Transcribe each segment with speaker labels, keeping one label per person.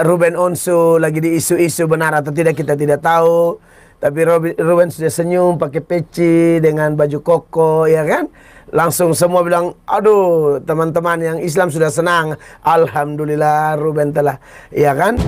Speaker 1: Ruben Onsu lagi di isu-isu benar atau tidak kita tidak tahu. Tapi Ruben sudah senyum pakai peci dengan baju koko, ya kan? Langsung semua bilang, aduh teman-teman yang Islam sudah senang. Alhamdulillah Ruben telah, ya kan?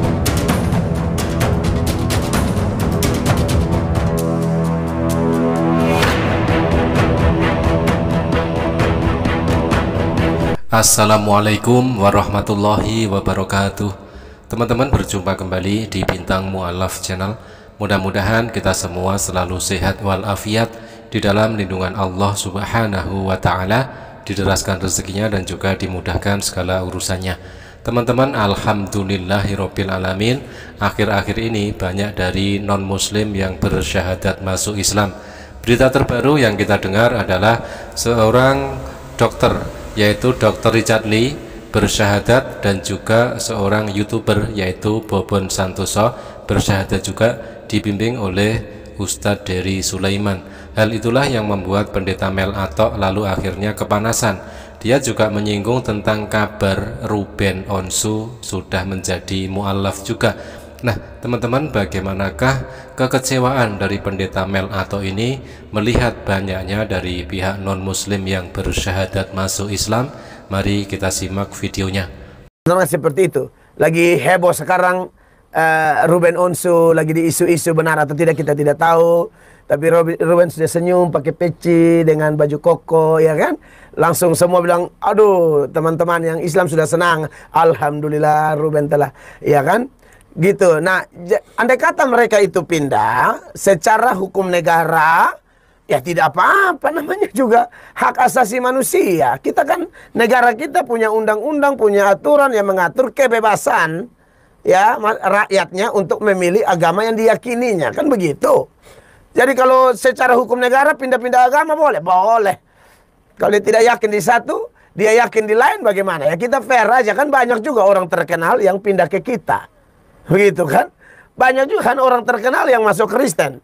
Speaker 2: Assalamualaikum warahmatullahi wabarakatuh. Teman-teman, berjumpa kembali di Bintang Mu'alaf Channel. Mudah-mudahan kita semua selalu sehat walafiat di dalam lindungan Allah Subhanahu wa Ta'ala, dideraskan rezekinya dan juga dimudahkan segala urusannya. Teman-teman, alhamdulillahirabbil alamin, akhir-akhir ini banyak dari non-muslim yang bersyahadat masuk Islam. Berita terbaru yang kita dengar adalah seorang dokter, yaitu Dr. Richard Lee, bersyahadat, dan juga seorang YouTuber yaitu Bobon Santoso bersyahadat juga, dibimbing oleh Ustadz Dery Sulaiman. Hal itulah yang membuat Pendeta Mel Atok lalu akhirnya kepanasan. Dia juga menyinggung tentang kabar Ruben Onsu sudah menjadi mu'alaf juga. Nah teman-teman, bagaimanakah kekecewaan dari Pendeta Mel Atok ini melihat banyaknya dari pihak non-muslim yang bersyahadat masuk Islam? Mari kita simak videonya.
Speaker 1: Seperti itu. Lagi heboh sekarang, Ruben Onsu lagi di isu-isu benar atau tidak kita tidak tahu. Tapi Ruben sudah senyum pakai peci dengan baju koko, ya kan? Langsung semua bilang, aduh teman-teman yang Islam sudah senang. Alhamdulillah Ruben telah, ya kan? Gitu. Nah, andai kata mereka itu pindah secara hukum negara, ya tidak apa-apa, namanya juga hak asasi manusia. Kita kan, negara kita punya undang-undang, punya aturan yang mengatur kebebasan ya rakyatnya untuk memilih agama yang diyakininya, kan begitu. Jadi kalau secara hukum negara pindah-pindah agama boleh? Boleh. Kalau dia tidak yakin di satu, dia yakin di lain, bagaimana? Ya kita fair aja, kan banyak juga orang terkenal yang pindah ke kita. Begitu kan? Banyak juga kan orang terkenal yang masuk Kristen.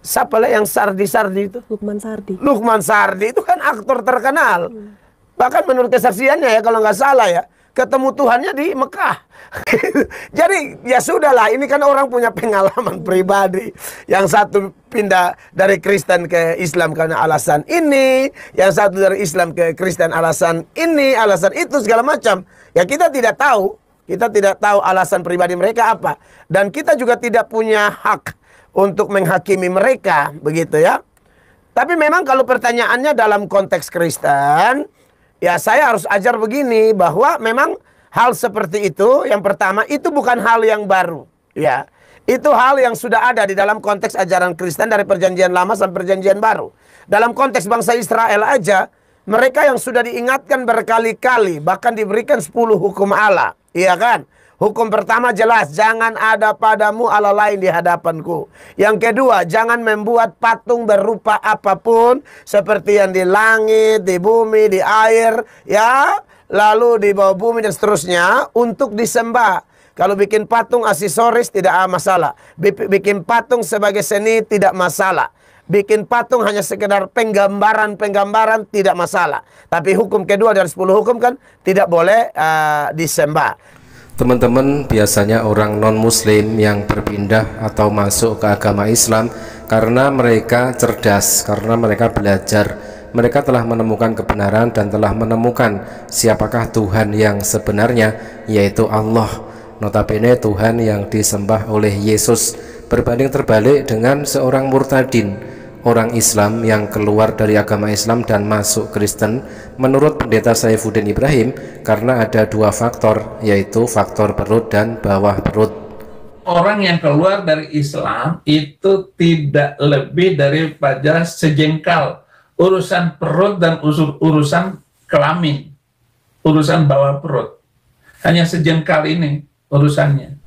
Speaker 1: Siapa lah yang Sardi itu?
Speaker 3: Lukman Sardi.
Speaker 1: Lukman Sardi itu kan aktor terkenal. Bahkan menurut kesaksiannya ya, kalau nggak salah ya, ketemu Tuhannya di Mekah. Jadi ya sudahlah, ini kan orang punya pengalaman pribadi. Yang satu pindah dari Kristen ke Islam karena alasan ini, yang satu dari Islam ke Kristen alasan ini, alasan itu, segala macam. Ya kita tidak tahu. Kita tidak tahu alasan pribadi mereka apa. Dan kita juga tidak punya hak untuk menghakimi mereka, begitu ya. Tapi memang kalau pertanyaannya dalam konteks Kristen, ya saya harus ajar begini, bahwa memang hal seperti itu, yang pertama, itu bukan hal yang baru, ya. Itu hal yang sudah ada di dalam konteks ajaran Kristen dari perjanjian lama sampai perjanjian baru. Dalam konteks bangsa Israel aja, mereka yang sudah diingatkan berkali-kali, bahkan diberikan 10 hukum Allah, iya kan? Hukum pertama jelas, jangan ada padamu Allah lain di hadapanku. Yang kedua, jangan membuat patung berupa apapun, seperti yang di langit, di bumi, di air, ya, lalu di bawah bumi dan seterusnya, untuk disembah. Kalau bikin patung aksesoris tidak masalah. Bikin patung sebagai seni tidak masalah. Bikin patung hanya sekedar penggambaran tidak masalah. Tapi hukum kedua dari 10 hukum kan tidak boleh disembah.
Speaker 2: Teman-teman, biasanya orang non-muslim yang berpindah atau masuk ke agama Islam karena mereka cerdas, karena mereka belajar, mereka telah menemukan kebenaran dan telah menemukan siapakah Tuhan yang sebenarnya, yaitu Allah. Notabene Tuhan yang disembah oleh Yesus. Berbanding terbalik dengan seorang murtadin, orang Islam yang keluar dari agama Islam dan masuk Kristen, menurut Pendeta Saifuddin Ibrahim, karena ada 2 faktor, yaitu faktor perut dan bawah perut.
Speaker 4: Orang yang keluar dari Islam itu tidak lebih daripada sejengkal urusan perut dan urusan kelamin, urusan bawah perut. Hanya sejengkal ini urusannya.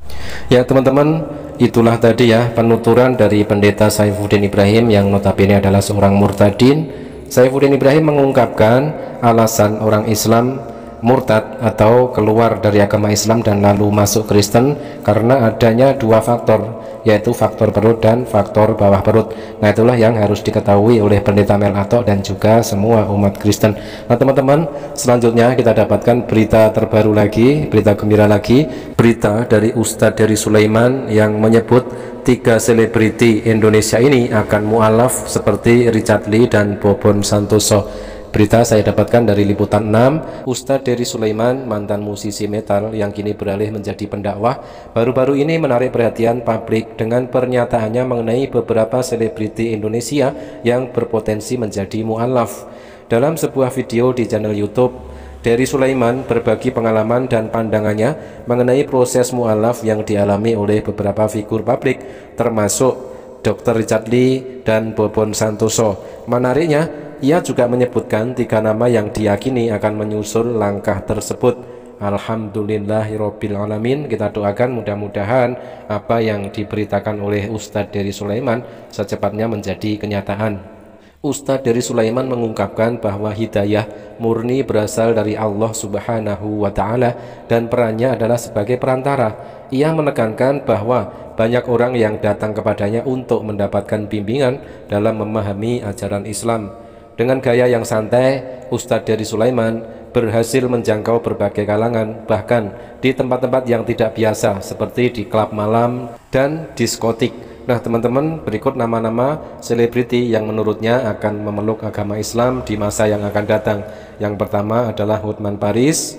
Speaker 2: Ya teman-teman, itulah tadi ya penuturan dari Pendeta Saifuddin Ibrahim yang notabene adalah seorang murtadin. Saifuddin Ibrahim mengungkapkan alasan orang Islam murtad atau keluar dari agama Islam dan lalu masuk Kristen karena adanya dua faktor, yaitu faktor perut dan faktor bawah perut. Nah, itulah yang harus diketahui oleh Pendeta Mel Atok dan juga semua umat Kristen. Nah, teman-teman, selanjutnya kita dapatkan berita terbaru lagi, berita gembira lagi, berita dari Ustadz Dery Sulaiman yang menyebut 3 selebriti Indonesia ini akan mualaf seperti Richard Lee dan Bobon Santoso. Berita saya dapatkan dari Liputan 6. Ustadz Dery Sulaiman, mantan musisi metal yang kini beralih menjadi pendakwah, baru-baru ini menarik perhatian publik dengan pernyataannya mengenai beberapa selebriti Indonesia yang berpotensi menjadi mualaf. Dalam sebuah video di channel YouTube, Dery Sulaiman berbagi pengalaman dan pandangannya mengenai proses mualaf yang dialami oleh beberapa figur publik, termasuk Dr. Richard Lee dan Bobon Santoso. Menariknya, ia juga menyebutkan 3 nama yang diyakini akan menyusul langkah tersebut. Alhamdulillahirabbil alamin. Kita doakan mudah-mudahan apa yang diberitakan oleh Ustadz Dery Sulaiman secepatnya menjadi kenyataan. Ustadz Dery Sulaiman mengungkapkan bahwa hidayah murni berasal dari Allah Subhanahu wa Ta'ala dan perannya adalah sebagai perantara. Ia menekankan bahwa banyak orang yang datang kepadanya untuk mendapatkan bimbingan dalam memahami ajaran Islam. Dengan gaya yang santai, Ustadz Dery Sulaiman berhasil menjangkau berbagai kalangan, bahkan di tempat-tempat yang tidak biasa seperti di klub malam dan diskotik. Nah, teman-teman, berikut nama-nama selebriti yang menurutnya akan memeluk agama Islam di masa yang akan datang. Yang pertama adalah Hotman Paris,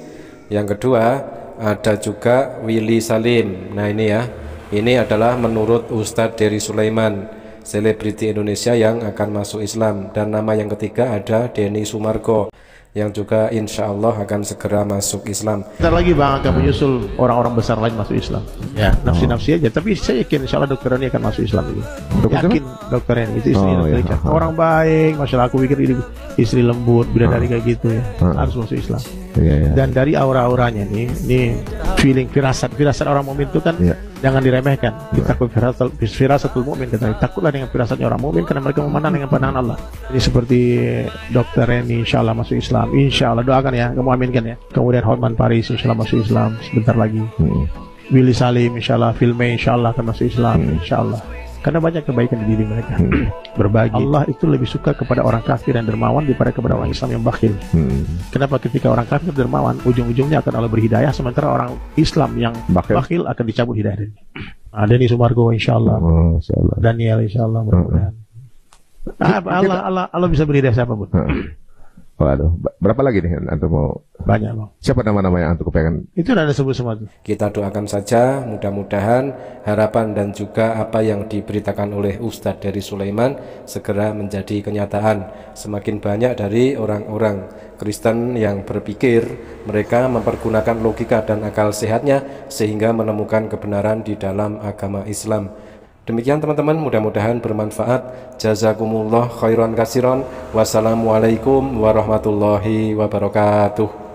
Speaker 2: yang kedua ada juga Willy Salim. Nah, ini ya, ini adalah menurut Ustadz Dery Sulaiman, selebriti Indonesia yang akan masuk Islam. Dan nama yang ketiga ada Denny Sumargo yang juga insya Allah akan segera masuk Islam.
Speaker 3: Bentar lagi Bang akan menyusul orang-orang besar lain masuk Islam. Ya, nafsi-nafsi aja. Tapi saya yakin insya Allah Dokter Reni akan masuk Islam ini. Yakin Dokter Reni itu istri Dokter Richard. Orang baik, masya Allah, aku pikir ini istri lembut, bidadari kayak gitu ya. Harus masuk Islam. Dan dari aura-auranya nih, ini feeling firasat orang mukmin itu kan jangan diremehkan. Kita takut firasatul mukmin, takutlah dengan firasatnya orang mukmin karena mereka memandang dengan pandangan Allah. Ini seperti Dokter Reni insya Allah masuk Islam. Insya Allah, doakan ya, kamu aminkan ya. Kemudian Hotman Paris insya Allah masuk Islam sebentar lagi. Willy Salim insya Allah, Filme insya Allah akan masuk Islam insya Allah. Karena banyak kebaikan di diri mereka. Berbagi. Allah itu lebih suka kepada orang kafir dan dermawan daripada kepada orang Islam yang bakhil. Kenapa? Ketika orang kafir dermawan, ujung-ujungnya akan Allah berihdayah, sementara orang Islam yang bakhil akan dicabut hidayah. Denny Sumargo insya Allah. Daniel insya Allah. Allah bisa berihdayah siapapun.
Speaker 5: Waduh, berapa lagi nih antum mau?
Speaker 3: Banyak Bang.
Speaker 5: Siapa nama-nama yang antum kepengen?
Speaker 3: Itu udah ada sebut semua tuh.
Speaker 2: Kita doakan saja mudah-mudahan harapan dan juga apa yang diberitakan oleh Ustadz Dery Sulaiman segera menjadi kenyataan. Semakin banyak dari orang-orang Kristen yang berpikir mereka mempergunakan logika dan akal sehatnya sehingga menemukan kebenaran di dalam agama Islam. Demikian teman-teman, mudah-mudahan bermanfaat. Jazakumullah khairan katsiran. Wassalamualaikum warahmatullahi wabarakatuh.